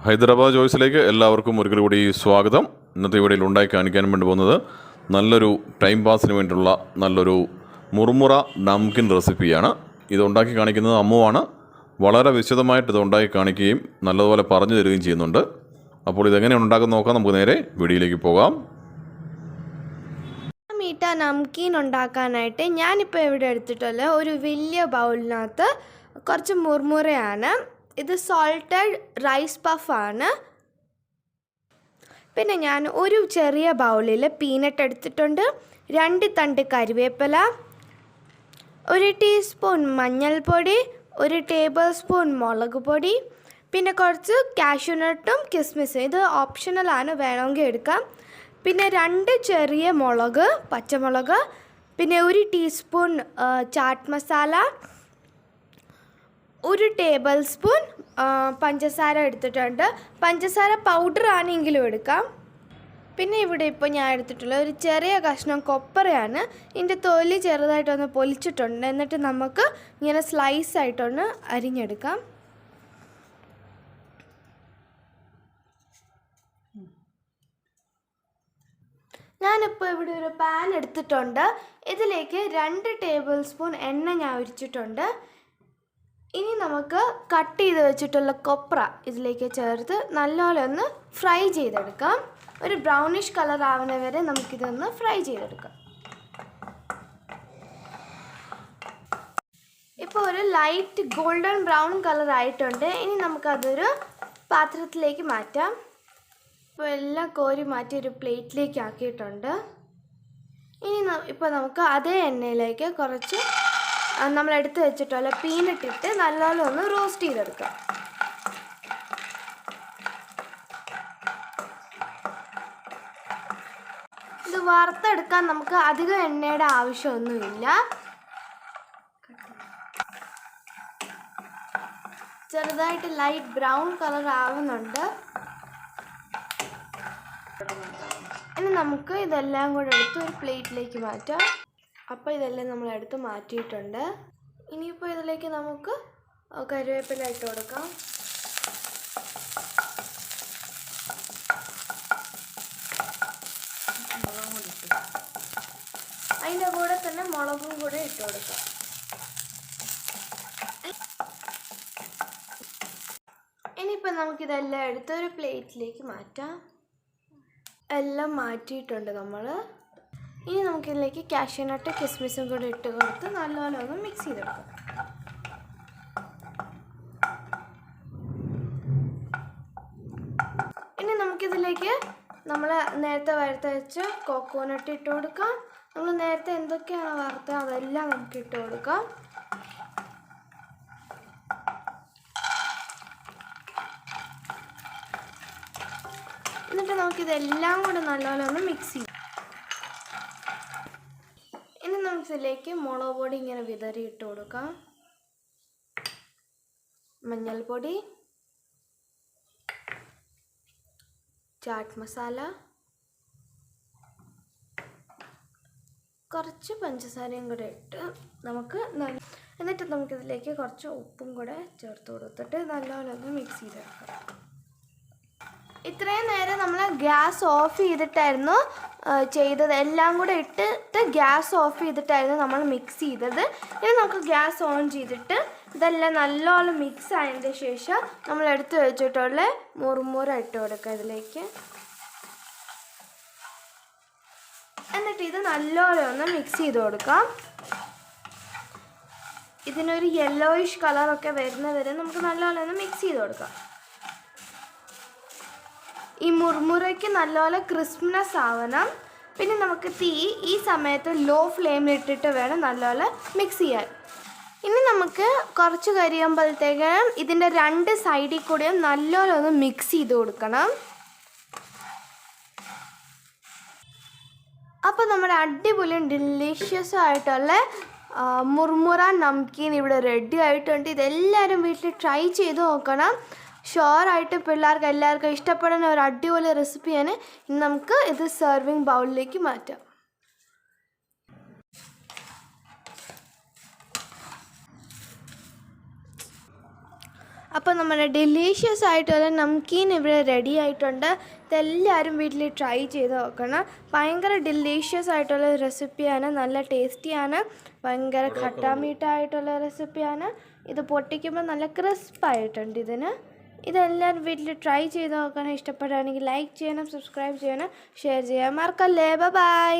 ഹൈദരാബാദ് ചോയ്സിലേക്ക് എല്ലാവർക്കും ഒരിക്കൽ കൂടി സ്വാഗതം. ഇന്നത്തെ വീഡിയോയിൽ ഉണ്ടാക്കി കാണിക്കാൻ വേണ്ടി പോകുന്നത് നല്ലൊരു ടൈം പാസിന് വേണ്ടിയിട്ടുള്ള നല്ലൊരു മുറുമുറ നംകിൻ റെസിപ്പിയാണ്. ഇത് ഉണ്ടാക്കി കാണിക്കുന്നത് അമ്മുവാണ്. വളരെ വിശദമായിട്ട് ഇത് ഉണ്ടാക്കി കാണിക്കുകയും നല്ലതുപോലെ പറഞ്ഞു തരികയും ചെയ്യുന്നുണ്ട്. അപ്പോൾ ഇതെങ്ങനെ ഉണ്ടാക്കുന്ന നോക്കാം. നമുക്ക് നേരെ വീഡിയോയിലേക്ക് പോകാം. മീറ്റ നംകീൻ ഉണ്ടാക്കാനായിട്ട് ഞാനിപ്പോൾ ഇവിടെ എടുത്തിട്ടുള്ള ഒരു വലിയ ബൗളിനകത്ത് കുറച്ച് മുറുമുറയാണ്. ഇത് സോൾട്ടഡ് റൈസ് പഫാണ്. പിന്നെ ഞാൻ ഒരു ചെറിയ ബൗളിൽ പീനട്ട് എടുത്തിട്ടുണ്ട്, 2 തണ്ട് കരിവേപ്പില, 1 ടീസ്പൂൺ മഞ്ഞൾപ്പൊടി, 1 ടേബിൾ സ്പൂൺ മുളക് പൊടി, പിന്നെ കുറച്ച് കാഷ്യൂനട്ടും കിസ്മിസും. ഇത് ഓപ്ഷണലാണ്, വേണമെങ്കിൽ എടുക്കാം. പിന്നെ 2 ചെറിയ മുളക്, പച്ചമുളക്, പിന്നെ 1 teaspoon chaat masala, 1 tablespoon പഞ്ചസാര എടുത്തിട്ടുണ്ട്. പഞ്ചസാര പൗഡർ ആണെങ്കിലും എടുക്കാം. പിന്നെ ഇവിടെ ഇപ്പോൾ ഞാൻ എടുത്തിട്ടുള്ള ഒരു ചെറിയ കഷ്ണം കൊപ്പറയാണ്. ഇതിൻ്റെ തൊലി ചെറുതായിട്ടൊന്ന് പൊലിച്ചിട്ടുണ്ട്. എന്നിട്ട് നമുക്ക് ഇങ്ങനെ സ്ലൈസ് ആയിട്ടൊന്ന് അരിഞ്ഞെടുക്കാം. ഞാനിപ്പോൾ ഇവിടെ ഒരു പാൻ എടുത്തിട്ടുണ്ട്. ഇതിലേക്ക് 2 ടേബിൾ സ്പൂൺ എണ്ണ ഞാൻ ഒഴിച്ചിട്ടുണ്ട്. ഇനി നമുക്ക് കട്ട് ചെയ്ത് വെച്ചിട്ടുള്ള കൊപ്ര ഇതിലേക്ക് ചേർത്ത് നല്ലപോലെ ഒന്ന് ഫ്രൈ ചെയ്തെടുക്കാം. ഒരു ബ്രൗണിഷ് കളർ ആവുന്ന വരെ നമുക്കിതൊന്ന് ഫ്രൈ ചെയ്തെടുക്കാം. ഇപ്പോൾ ഒരു ലൈറ്റ് ഗോൾഡൻ ബ്രൗൺ കളർ ആയിട്ടുണ്ട്. ഇനി നമുക്കതൊരു പാത്രത്തിലേക്ക് മാറ്റാം. ഇപ്പോൾ എല്ലാം കോരി മാറ്റി ഒരു പ്ലേറ്റിലേക്ക് ആക്കിയിട്ടുണ്ട്. ഇനി ഇപ്പോൾ നമുക്ക് അതേ എണ്ണയിലേക്ക് കുറച്ച് നമ്മൾ എടുത്ത് വെച്ചിട്ടുള്ള പീനട്ട് ഇട്ട് നല്ലപോലെ ഒന്ന് റോസ്റ്റ് ചെയ്തെടുക്കാം. ഇത് വറുത്തെടുക്കാൻ നമുക്ക് അധികം എണ്ണയുടെ ആവശ്യമൊന്നുമില്ല. ചെറുതായിട്ട് ലൈറ്റ് ബ്രൗൺ കളർ ആവുന്നുണ്ട്. ഇനി നമുക്ക് ഇതെല്ലാം കൂടെ എടുത്ത് ഒരു പ്ലേറ്റിലേക്ക് മാറ്റാം. അപ്പോൾ ഇതെല്ലാം നമ്മൾ എടുത്ത് മാറ്റിയിട്ടുണ്ട്. ഇനിയിപ്പോൾ ഇതിലേക്ക് നമുക്ക് കറിവേപ്പില ഇട്ട് കൊടുക്കാം. അതിൻ്റെ കൂടെ തന്നെ മുളകും കൂടെ ഇട്ട് കൊടുക്കാം. ഇനിയിപ്പോൾ നമുക്കിതെല്ലാം എടുത്ത് ഒരു പ്ലേറ്റിലേക്ക് മാറ്റാം. എല്ലാം മാറ്റിയിട്ടുണ്ട് നമ്മൾ. ഇനി നമുക്കിതിലേക്ക് കാഷ്യൂനട്ട് കിസ്മിസും കൂടി ഇട്ട് കൊടുത്ത് നല്ലപോലെ ഒന്ന് മിക്സ് ചെയ്തെടുക്കാം. ഇനി നമുക്കിതിലേക്ക് നമ്മൾ നേരത്തെ വറുത്ത് വെച്ച കോക്കോനട്ട് ഇട്ട് കൊടുക്കാം. നമ്മൾ നേരത്തെ എന്തൊക്കെയാണ് വറുത്തത് അതെല്ലാം നമുക്ക് ഇട്ട് കൊടുക്കാം. എന്നിട്ട് നമുക്കിതെല്ലാം കൂടെ നല്ലപോലെ ഒന്ന് മിക്സ് ചെയ്യാം. ഇനി നമുക്കിതിലേക്ക് മുളക് പൊടി ഇങ്ങനെ വിതറി ഇട്ട് കൊടുക്കാം, മഞ്ഞൾപ്പൊടി, ചാട്ട് മസാല, കുറച്ച് പഞ്ചസാരയും കൂടെ ഇട്ട് എന്നിട്ട് നമുക്കിതിലേക്ക് കുറച്ച് ഉപ്പും കൂടെ ചേർത്ത് കൊടുത്തിട്ട് നല്ലപോലെ ഒന്ന് മിക്സ് ചെയ്തെടുക്കാം. ഇത്രയും നേരം നമ്മൾ ഗ്യാസ് ഓഫ് ചെയ്തിട്ടായിരുന്നു ചെയ്തത്. എല്ലാം കൂടെ ഇട്ടിട്ട് ഗ്യാസ് ഓഫ് ചെയ്തിട്ടായിരുന്നു നമ്മൾ മിക്സ് ചെയ്തത്. ഇനി നമുക്ക് ഗ്യാസ് ഓൺ ചെയ്തിട്ട് ഇതെല്ലാം നല്ലോണം മിക്സ് ആയതിന് ശേഷം നമ്മൾ എടുത്ത് വെച്ചിട്ടുള്ള മുറുമുറ ഇട്ട് കൊടുക്കുക ഇതിലേക്ക്. എന്നിട്ട് ഇത് നല്ലോണം ഒന്ന് മിക്സ് ചെയ്ത് കൊടുക്കാം. ഇതിനൊരു യെല്ലോയിഷ് കളറൊക്കെ വരുന്നവരെ നമുക്ക് നല്ലോണം ഒന്ന് മിക്സ് ചെയ്ത് കൊടുക്കാം. ഈ മുറുമുറയ്ക്ക് നല്ലപോലെ ക്രിസ്പിനെസ് ആവണം. പിന്നെ നമുക്ക് തീ ഈ സമയത്ത് ലോ ഫ്ലെയിമിൽ ഇട്ടിട്ട് വേണം നല്ലപോലെ മിക്സ് ചെയ്യാൻ. ഇനി നമുക്ക് കുറച്ച് കരിയുമ്പോഴത്തേക്കും ഇതിൻ്റെ 2 സൈഡിൽ കൂടെയും നല്ലപോലെ ഒന്ന് മിക്സ് ചെയ്ത് കൊടുക്കണം. അപ്പോൾ നമ്മുടെ അടിപൊളിയും ഡിലീഷ്യസും ആയിട്ടുള്ള മുറുമുറ നംകീൻ ഇവിടെ റെഡി ആയിട്ടുണ്ട്. ഇതെല്ലാവരും വീട്ടിൽ ട്രൈ ചെയ്ത് നോക്കണം. ഷുവറായിട്ട് പിള്ളേർക്ക് എല്ലാവർക്കും ഇഷ്ടപ്പെടുന്ന ഒരു അടിപൊളി റെസിപ്പിയാണ്. ഇനി നമുക്ക് ഇത് സെർവിങ് ബൗളിലേക്ക് മാറ്റാം. അപ്പോൾ നമ്മുടെ ഡെലീഷ്യസ് ആയിട്ടുള്ള നംകീൻ ഇവിടെ റെഡി ആയിട്ടുണ്ട്. ഇതെല്ലാവരും വീട്ടിൽ ട്രൈ ചെയ്ത് നോക്കണം. ഭയങ്കര ഡെലീഷ്യസ് ആയിട്ടുള്ള റെസിപ്പിയാണ്, നല്ല ടേസ്റ്റിയാണ്, ഭയങ്കര ഖട്ടാമീട്ടായിട്ടുള്ള റെസിപ്പിയാണ്. ഇത് പൊട്ടിക്കുമ്പോൾ നല്ല ക്രിസ്പായിട്ടുണ്ട്. ഇതെല്ലാവരും വീട്ടിൽ ട്രൈ ചെയ്ത് നോക്കണം. ഇഷ്ടപ്പെടുകയാണെങ്കിൽ ലൈക്ക് ചെയ്യണം, സബ്സ്ക്രൈബ് ചെയ്യണം, ഷെയർ ചെയ്യാൻ മറക്കല്ലേ. ബൈ.